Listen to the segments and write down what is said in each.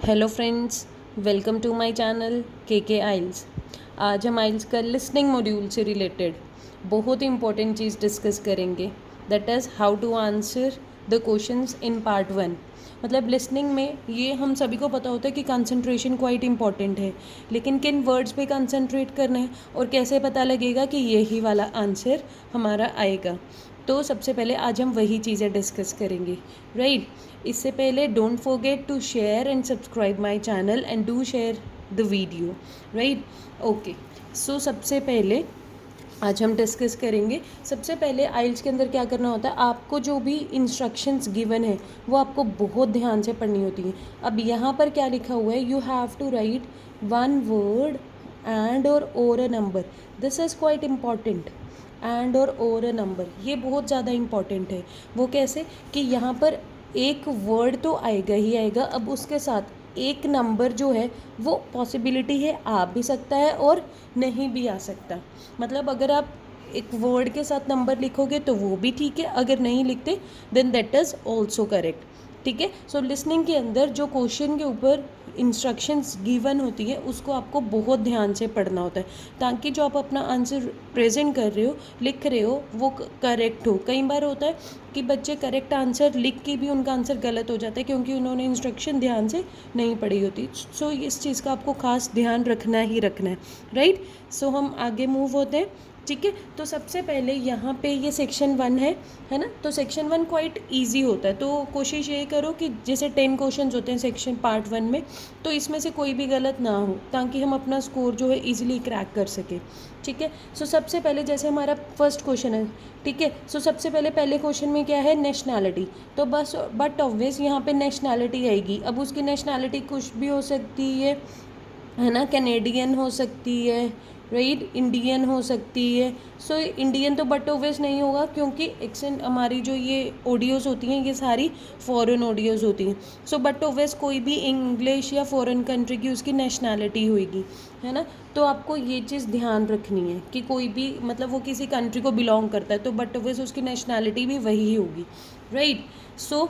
Hello friends, welcome to my channel के आइल्स। आज हम आइल्स का लिसनिंग मॉड्यूल से रिलेटेड बहुत ही इंपॉर्टेंट चीज़ डिस्कस करेंगे, that is how to answer the questions in part 1। मतलब लिसनिंग में ये हम सभी को पता होता है कि कंसंट्रेशन क्वाइट इंपॉर्टेंट है, लेकिन किन वर्ड्स पे कंसंट्रेट करना है और कैसे पता लगेगा कि यही वाला आंसर हमारा आएगा। तो सबसे पहले आज हम वही चीज़ें डिस्कस करेंगे, राइट। इससे पहले don't forget to share and subscribe my channel and do share the video, right. Okay, so सबसे पहले आज हम डिस्कस करेंगे। सबसे पहले आइल्स के अंदर क्या करना होता है, आपको जो भी इंस्ट्रक्शंस गिवन है वो आपको बहुत ध्यान से पढ़नी होती है। अब यहाँ पर क्या लिखा हुआ है, you have to write one word and और a number. This is quite important. And और अ नंबर ये बहुत ज़्यादा इम्पॉर्टेंट है। वो कैसे कि यहाँ पर एक वर्ड तो आएगा ही आएगा, अब उसके साथ एक नंबर जो है वो पॉसिबिलिटी है आ भी सकता है और नहीं भी आ सकता। मतलब अगर आप एक वर्ड के साथ नंबर लिखोगे तो वो भी ठीक है, अगर नहीं लिखते then that is also correct. ठीक है। सो लिसनिंग के अंदर जो क्वेश्चन के ऊपर इंस्ट्रक्शंस गिवन होती है उसको आपको बहुत ध्यान से पढ़ना होता है, ताकि जो आप अपना आंसर प्रेजेंट कर रहे हो, लिख रहे हो, वो करेक्ट हो। कई बार होता है कि बच्चे करेक्ट आंसर लिख के भी उनका आंसर गलत हो जाता है क्योंकि उन्होंने इंस्ट्रक्शन ध्यान से नहीं पढ़ी होती। सो इस चीज़ का आपको खास ध्यान रखना ही रखना है, राइट। सो हम आगे मूव होते हैं। ठीक है। तो सबसे पहले यहाँ पे ये सेक्शन 1 है ना। तो सेक्शन 1 क्वाइट इजी होता है, तो कोशिश ये करो कि जैसे 10 क्वेश्चन होते हैं सेक्शन पार्ट 1 में, तो इसमें से कोई भी गलत ना हो ताकि हम अपना स्कोर जो है इजीली क्रैक कर सकें। ठीक है। सो सबसे पहले जैसे हमारा फर्स्ट क्वेश्चन है, ठीक है। सो सबसे पहले पहले क्वेश्चन में क्या है, नेशनैलिटी। तो बस बट ऑब्वियस यहाँ पे नेशनैलिटी आएगी। अब उसकी नेशनैलिटी कुछ भी हो सकती है ना, कैनेडियन हो सकती है, राइट, इंडियन हो सकती है। सो इंडियन तो बट ऑब्वियस नहीं होगा क्योंकि एक्सेंट हमारी जो ये ऑडियोज़ होती हैं ये सारी फॉरेन ऑडियोज़ होती हैं। सो बट ऑब्वियस कोई भी इंग्लिश या फॉरेन कंट्री की उसकी नेशनैलिटी होगी, है ना। तो आपको ये चीज़ ध्यान रखनी है कि कोई भी मतलब वो किसी कंट्री को बिलोंग करता है तो बट ऑब्वियस उसकी नेशनैलिटी भी वही होगी, राइट। सो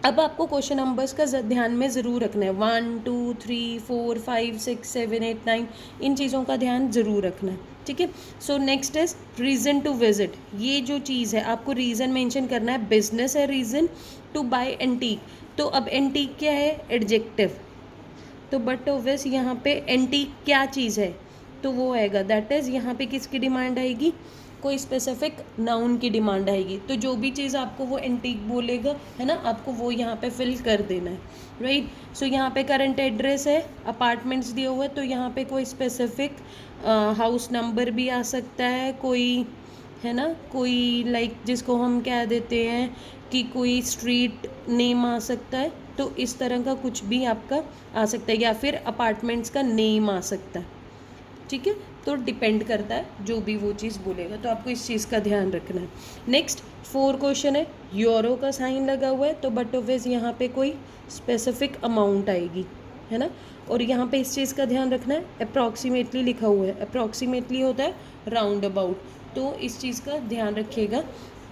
अब आपको क्वेश्चन नंबर्स का ध्यान में ज़रूर रखना है, 1 2 3 4 5 6 7 8 9, इन चीज़ों का ध्यान ज़रूर रखना है। ठीक है। So next is reason to visit. ये जो चीज़ है आपको रीज़न मेंशन करना है, बिजनेस है रीज़न, टू बाय एंटीक। तो अब एंटीक क्या है, एडजेक्टिव। तो बट ऑब्वियस यहाँ पे एंटीक क्या चीज़ है तो वो आएगा, दैट इज़ यहाँ पे किसकी डिमांड आएगी, कोई स्पेसिफिक नाउन की डिमांड आएगी। तो जो भी चीज़ आपको वो एंटीक बोलेगा, है ना, आपको वो यहाँ पे फिल कर देना है, राइट। सो यहाँ पे करंट एड्रेस है, अपार्टमेंट्स दिए हुए, तो यहाँ पे कोई स्पेसिफिक हाउस नंबर भी आ सकता है, कोई, है ना, कोई लाइक जिसको हम कह देते हैं कि कोई स्ट्रीट नेम आ सकता है। तो इस तरह का कुछ भी आपका आ सकता है, या फिर अपार्टमेंट्स का नेम आ सकता है। ठीक है। तो डिपेंड करता है जो भी वो चीज़ बोलेगा, तो आपको इस चीज़ का ध्यान रखना है। नेक्स्ट 4 क्वेश्चन है, यूरो का साइन लगा हुआ है, तो बट ऑब्वियस यहाँ पे कोई स्पेसिफिक अमाउंट आएगी, है ना। और यहाँ पे इस चीज़ का ध्यान रखना है, अप्रॉक्सीमेटली लिखा हुआ है, अप्रॉक्सीमेटली होता है राउंड अबाउट, तो इस चीज़ का ध्यान रखिएगा।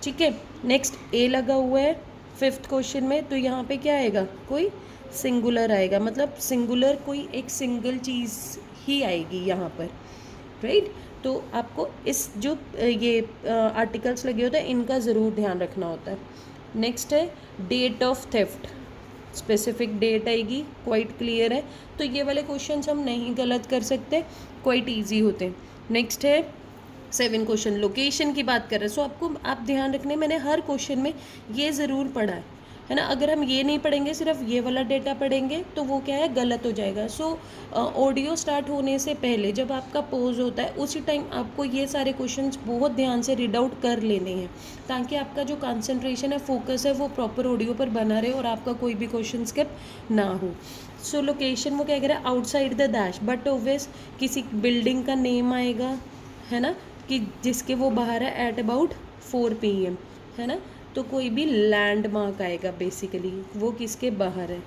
ठीक है। नेक्स्ट ए लगा हुआ है 5th क्वेश्चन में, तो यहाँ पे क्या आएगा, कोई सिंगुलर आएगा, मतलब सिंगुलर कोई एक सिंगल चीज़ ही आएगी यहाँ पर, राइट। तो आपको इस जो ये आर्टिकल्स लगे होते हैं इनका ज़रूर ध्यान रखना होता है। नेक्स्ट है date of theft, specific date आएगी, क्वाइट क्लियर है। तो ये वाले क्वेश्चंस हम नहीं गलत कर सकते, क्वाइट इजी होते हैं। नेक्स्ट है 7 क्वेश्चन, लोकेशन की बात कर रहे हैं। सो आपको आप ध्यान रखने, मैंने हर क्वेश्चन में ये ज़रूर पढ़ा है ना। अगर हम ये नहीं पढ़ेंगे, सिर्फ ये वाला डेटा पढ़ेंगे तो वो क्या है, गलत हो जाएगा। सो ऑडियो स्टार्ट होने से पहले जब आपका पोज होता है उसी टाइम आपको ये सारे क्वेश्चंस बहुत ध्यान से रीड आउट कर लेने हैं, ताकि आपका जो कंसंट्रेशन है, फोकस है, वो प्रॉपर ऑडियो पर बना रहे और आपका कोई भी क्वेश्चन स्किप ना हो। सो लोकेशन वो क्या कह रहा है, outside the dash, but obvious किसी बिल्डिंग का नेम आएगा, है ना, कि जिसके वो बाहर है एट अबाउट 4 PM, है ना। तो कोई भी लैंडमार्क आएगा, बेसिकली वो किसके बाहर है।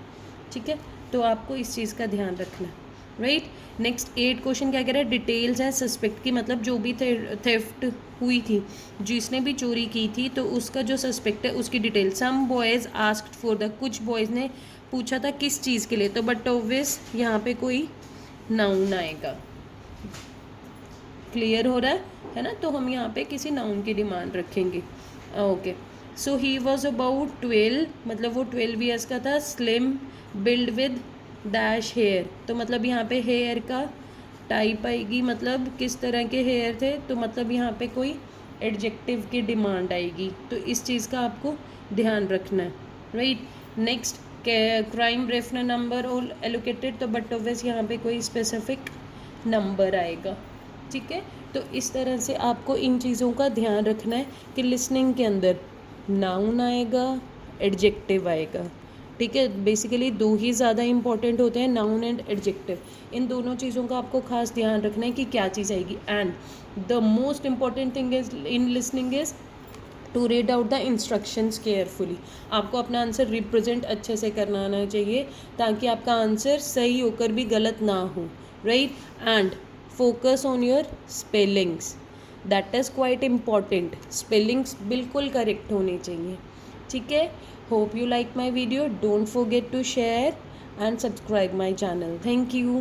ठीक है। तो आपको इस चीज़ का ध्यान रखना है, राइट। नेक्स्ट 8 क्वेश्चन क्या कह रहा है, डिटेल्स हैं सस्पेक्ट की, मतलब जो भी थेफ्ट हुई थी, जिसने भी चोरी की थी, तो उसका जो सस्पेक्ट है उसकी detail. Some boys asked for the, कुछ बॉयज़ ने पूछा था किस चीज़ के लिए, तो बट ऑब्वियस यहाँ पे कोई नाउन आएगा। क्लियर हो रहा है ना? तो हम यहाँ पे किसी नाउन की डिमांड रखेंगे। Okay, so he was about 12, मतलब वो 12 ईयर्स का था। Slim, build with dash hair, तो मतलब यहाँ पे हेयर का टाइप आएगी, मतलब किस तरह के हेयर थे, तो मतलब यहाँ पे कोई एडजेक्टिव की डिमांड आएगी, तो इस चीज़ का आपको ध्यान रखना है, right. Next, crime refer number और एलोकेटेड, तो बट ऑब्वियस यहाँ पे कोई स्पेसिफिक नंबर आएगा, ठीक है। तो इस तरह से आपको इन चीज़ों का ध्यान रखना है कि लिसनिंग के अंदर नाउन आएगा, एडजेक्टिव आएगा, ठीक है। बेसिकली दो ही ज़्यादा इंपॉर्टेंट होते हैं, नाउन एंड एडजेक्टिव। इन दोनों चीज़ों का आपको खास ध्यान रखना है कि क्या चीज़ आएगी। And the most important thing is in listening is to read out the instructions carefully. आपको अपना आंसर रिप्रेजेंट अच्छे से करना आना चाहिए ताकि आपका आंसर सही होकर भी गलत ना हो, right. And focus on your spellings, that is quite important. Spellings बिल्कुल करेक्ट होनी चाहिए, ठीक है। Hope you like my video. Don't forget to share and subscribe my channel. Thank you.